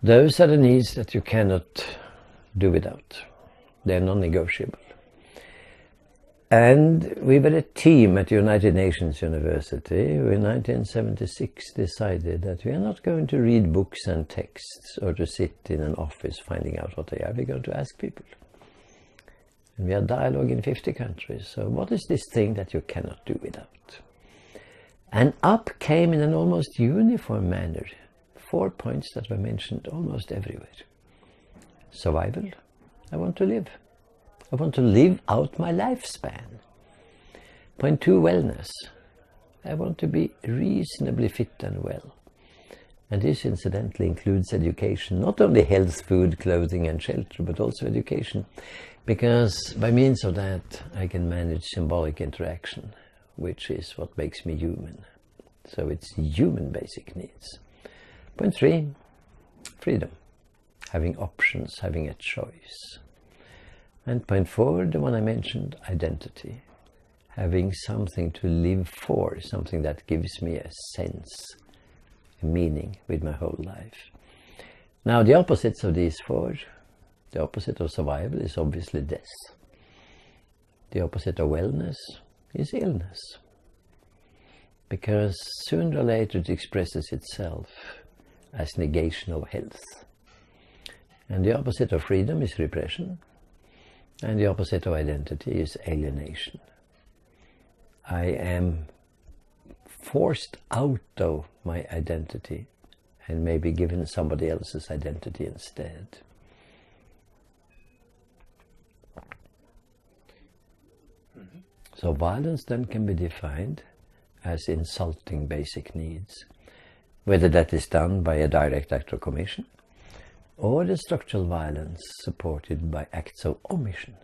Those are the needs that you cannot do without. They're non-negotiable. And we were a team at the United Nations University who in 1976 decided that we are not going to read books and texts or to sit in an office finding out what they are. We're going to ask people. And we have dialogue in 50 countries. So what is this thing that you cannot do without? And up came in an almost uniform manner 4 points that were mentioned almost everywhere. Survival. I want to live. I want to live out my lifespan. Point 2, wellness. I want to be reasonably fit and well. And this incidentally includes education, not only health, food, clothing and shelter, but also education. Because by means of that I can manage symbolic interaction, which is what makes me human. So it's human basic needs. Point 3, freedom. Having options, having a choice. And point 4, the one I mentioned, identity. Having something to live for, something that gives me a sense, a meaning with my whole life. Now the opposites of these 4, the opposite of survival is obviously death. The opposite of wellness is illness. Because sooner or later it expresses itself as negation of health. And the opposite of freedom is repression. And the opposite of identity is alienation. I am forced out of my identity and maybe given somebody else's identity instead. So violence then can be defined as insulting basic needs, whether that is done by a direct act of commission or the structural violence supported by acts of omission.